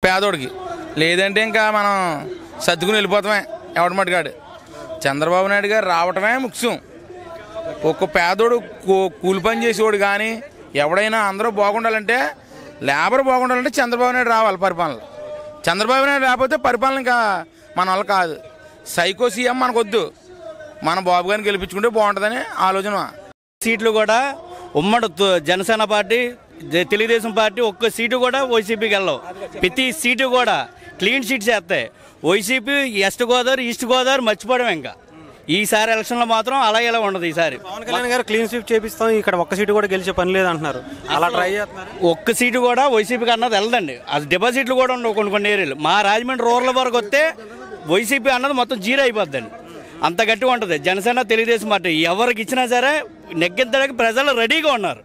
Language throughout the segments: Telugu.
పేదోడికి. లేదంటే ఇంకా మనం సర్దుకుని వెళ్ళిపోతామే ఎవడి మటుగాడు. చంద్రబాబు నాయుడు గారు రావటమే ముఖ్యం. ఒక్క పేదోడు కూలి పని చేసేవాడు కానీ ఎవడైనా అందరూ బాగుండాలంటే, లేబర్ బాగుండాలంటే చంద్రబాబు నాయుడు రావాలి పరిపాలన. చంద్రబాబు నాయుడు రాకపోతే పరిపాలన ఇంకా మన వల్ల కాదు. సైకో సీఎం మనకొద్దు. మన బాబు గారిని గెలిపించుకుంటే బాగుంటుందని ఆలోచన. సీట్లు కూడా ఉమ్మడి జనసేన పార్టీ, తెలుగుదేశం పార్టీ ఒక్క సీటు కూడా వైసీపీకి వెళ్ళవు. ప్రతి సీటు కూడా క్లీన్ షీట్స్ వేస్తాయి. YCP west Godavari, east Godavari మర్చిపోవడం. ఇంకా ఈసారి ఎలక్షన్లో మాత్రం అలా ఇలా ఉండదు. ఈసారి పవన్ కళ్యాణ్ గారు క్లీన్ స్వీప్ చేపిస్తాం, ఇక్కడ ఒక్క సీటు కూడా గెలిచే పని లేదు అంటున్నారు. అలా ట్రై చేస్తున్నారు. ఒక్క సీటు కూడా వైసీపీకి అన్నది వెళ్ళదండి. అది డిపాజిట్లు కూడా ఉండవు కొన్ని ఏరియాలు. మా రాజమండ్రి రూరల్ వరకు వస్తే వైసీపీ అన్నది మొత్తం జీరో అయిపోద్దండి. అంత గట్టిగా ఉంటుంది. జనసేన, తెలుగుదేశం పార్టీ ఎవరికి ఇచ్చినా సరే నెగ్గించడానికి ప్రజలు రెడీగా ఉన్నారు.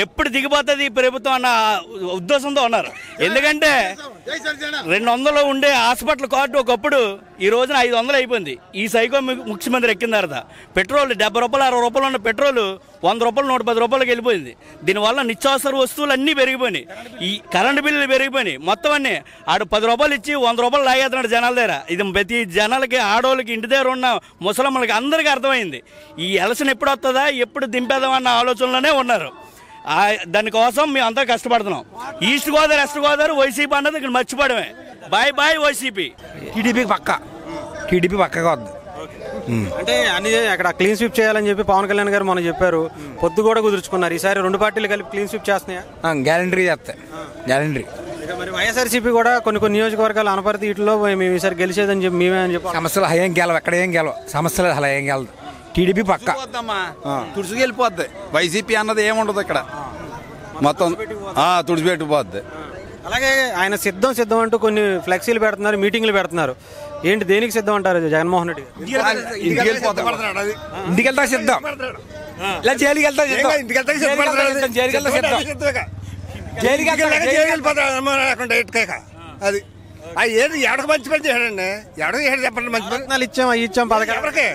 ఎప్పుడు దిగిపోతుంది ఈ ప్రభుత్వం అన్న ఉద్దేశంతో ఉన్నారు. ఎందుకంటే 200 ఉండే హాస్పిటల్ కార్డు ఒకప్పుడు ఈ రోజున 500 అయిపోయింది. ఈ సైకో ముఖ్యమంత్రి ఎక్కిన తర్వాత పెట్రోల్ 70 రూపాయలు 60 రూపాయలు ఉన్న పెట్రోల్ 100 రూపాయలు 110 రూపాయలకి వెళ్ళిపోయింది. దీనివల్ల నిత్యావసర వస్తువులు అన్నీ పెరిగిపోయినాయి. ఈ కరెంటు బిల్లులు పెరిగిపోయినాయి. మొత్తం అన్నీ ఆడు 10 రూపాయలు ఇచ్చి 100 రూపాయలు లాగేస్తున్నాడు జనాల దగ్గర. ఇది ప్రతి జనాలకి, ఆడవాళ్ళకి, ఇంటి దగ్గర ఉన్న ముసలమ్మలకి అందరికీ అర్థమైంది. ఈ ఎలక్షన్ ఎప్పుడు వస్తుందా, ఎప్పుడు దింపేద్దామన్న ఆలోచనలోనే ఉన్నారు. దానికోసం మేము అంతా కష్టపడుతున్నాం. East Godavari, west Godavari YCP అన్నది ఇక్కడ మర్చిపోవడమే. Bye bye YCP. టీడీపీ పక్కగా వద్దు. అంటే అన్ని అక్కడ క్లీన్ స్వీప్ చేయాలని చెప్పి పవన్ కళ్యాణ్ గారు మనం చెప్పారు. పొద్దు కూడా కుదుర్చుకున్నారు. ఈసారి 2 పార్టీలు కలిపి క్లీన్ స్వీప్ చేస్తున్నాయా? గ్యారంటీ చేస్తాయి. గ్యారంటీ. మరి వైఎస్ఆర్సీపీ కూడా కొన్ని నియోజకవర్గాలు అనపర్తి వీటిలో మేము ఈసారి గెలిచేదని చెప్పి మేమే అని చెప్పి సమస్యలు హయం గెలవు. ఎక్కడ ఏం గెలవు. సమస్యలు అలా ఏం గెలదు. టీడీపీ పక్క తుడిచికెళ్ళిపోద్ది. వైసీపీ అన్నది ఏముండదు ఇక్కడ. మొత్తం తుడిచిపెట్టిపోద్ది. అలాగే ఆయన సిద్ధం అంటూ కొన్ని ఫ్లెక్సీలు పెడుతున్నారు, మీటింగ్లు పెడుతున్నారు. ఏంటి, దేనికి సిద్ధం అంటారు జగన్మోహన్ రెడ్డి? ఇంటికి వెళ్తా సిద్ధం. ఇలా జైలుకి వెళ్తా సిద్ధం. అది ఏది ఎవరికి మంచి పని చేశాడండి. ఎవరికి చేశాడు చెప్పండి. మంచి పని ఇచ్చాం పథకం. ఎవరికి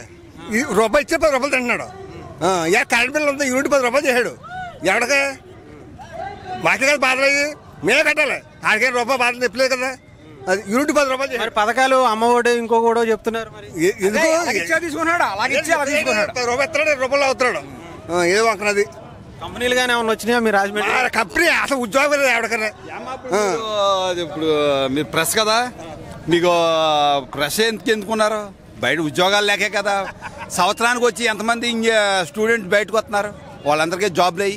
రూపాయి ఇచ్చే 10 రూపాయలు తింటున్నాడు. కరెంట్ బిల్లు అంతా యూనిట్ 10 రూపాయలు చేశాడు. ఎవరికి మాకే కదా బాధలు అయ్యి మేమే కట్టాలి. ఆడికే రూపాయి బాధలు తెప్పలేదు కదా. అది యూనిట్ 10 రూపాయలు చేశాడు. పథకాలు అమ్మఒడి ఇంకొకటో చెప్తున్నారు. మరి తీసుకున్నాడు. అలాగే రూపాయి ఎత్తాడు, రూపాయలు అవుతున్నాడు. ఏదో అక్కడది కంపెనీలుగానే ఏమన్నా వచ్చినాయా మీ రాజమండ్రి? కంపెనీ అసలు ఉద్యోగం ఎవరికన్నా. ఇప్పుడు మీరు ప్రెస్ కదా, మీకు ప్రెస్ ఎందుకున్నారు? బయట ఉద్యోగాలు లేకే కదా. సంవత్సరానికి వచ్చి ఎంతమంది స్టూడెంట్స్ బయటకు వస్తున్నారు. వాళ్ళందరికీ జాబ్లు అయ్యి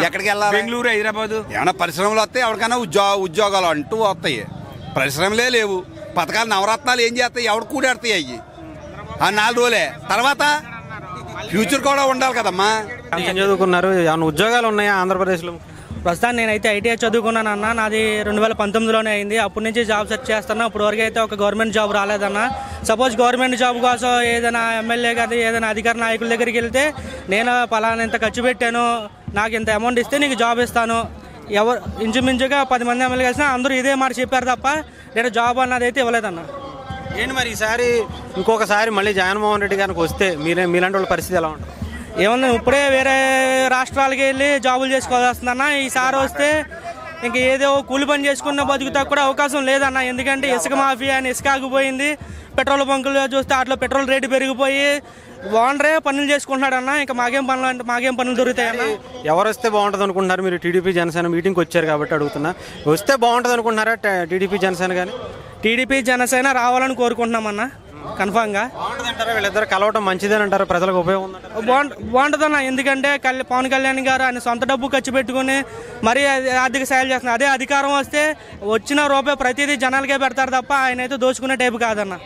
ఎక్కడికి వెళ్ళాలి? బెంగళూరు, హైదరాబాద్. ఏమైనా పరిశ్రమలు వస్తాయి, ఎవరికైనా ఉద్యోగాలు అంటూ వస్తాయి. పరిశ్రమలే లేవు. పథకాలు నవరత్నాలు ఏం చేస్తాయి? ఎవడు కూడాడతాయి అయ్యి ఆ 4 రోజులే. తర్వాత ఫ్యూచర్ కూడా ఉండాలి కదమ్మా. ఏం చదువుకున్నారు? ఏమైనా ఉద్యోగాలు ఉన్నాయా ఆంధ్రప్రదేశ్లో? ప్రస్తుతాన్ని నేనైతే ఐటీఐ చదువుకున్నాను అన్న. నాది 2019లోనే అయింది. అప్పటి నుంచి జాబ్ సెర్చ్ చేస్తున్నా. ఇప్పుడు వరకు అయితే ఒక గవర్నమెంట్ జాబ్ రాలేదన్న. సపోజ్ గవర్నమెంట్ జాబ్ కోసం ఏదైనా ఎమ్మెల్యే కానీ ఏదైనా అధికార నాయకుల దగ్గరికి వెళ్తే, నేను పలానా ఇంత ఖర్చు పెట్టాను, నాకు ఇంత అమౌంట్ ఇస్తే నీకు జాబ్ ఇస్తాను. ఎవరు ఇంచుమించుగా 10 మంది ఎమ్మెల్యే కలిసినా అందరూ ఇదే మాట చెప్పారు తప్ప నేను జాబ్ అన్నది అయితే ఇవ్వలేదన్న. ఏంటి మరి ఈసారి ఇంకొకసారి మళ్ళీ జగన్మోహన్ రెడ్డి గారికి వస్తే మీలాంటి వాళ్ళ పరిస్థితి ఎలా ఉంటుంది? ఏమన్నా ఇప్పుడే వేరే రాష్ట్రాలకి వెళ్ళి జాబులు చేసుకోవాల్సి వస్తుందన్న. ఈసారి వస్తే ఇంక ఏదో కూలి పని చేసుకున్న బతుకుతా కూడా అవకాశం లేదన్న. ఎందుకంటే ఇసుక మాఫియా అని ఇసుక ఆగిపోయింది. పెట్రోల్ బంకులు చూస్తే అట్లా పెట్రోల్ రేటు పెరిగిపోయి ఓనరే పనులు చేసుకుంటున్నాడన్న. ఇంకా మాకేం పనులు దొరుకుతాయన్న. ఎవరు వస్తే బాగుంటుంది అనుకుంటున్నారు మీరు? టీడీపీ జనసేన మీటింగ్కి వచ్చారు కాబట్టి అడుగుతున్నా. వస్తే బాగుంటుంది అనుకుంటున్నారా టీడీపీ జనసేన? కానీ టీడీపీ జనసేన రావాలని కోరుకుంటున్నామన్న. కన్ఫామ్గా బాగుంటుందంటారా? వీళ్ళిద్దరు కలవటం మంచిదేనంటారా? ప్రజలకు ఉపయోగం బాగుంటుందన్న. ఎందుకంటే పవన్ కళ్యాణ్ గారు ఆయన సొంత డబ్బు ఖర్చు పెట్టుకుని మరీ ఆర్థిక సాయాలు చేస్తున్నారు. అదే అధికారం వస్తే వచ్చిన రూపాయి ప్రతిదీ జనాలకే పెడతారు తప్ప ఆయన అయితే దోచుకునే టైపు కాదన్న.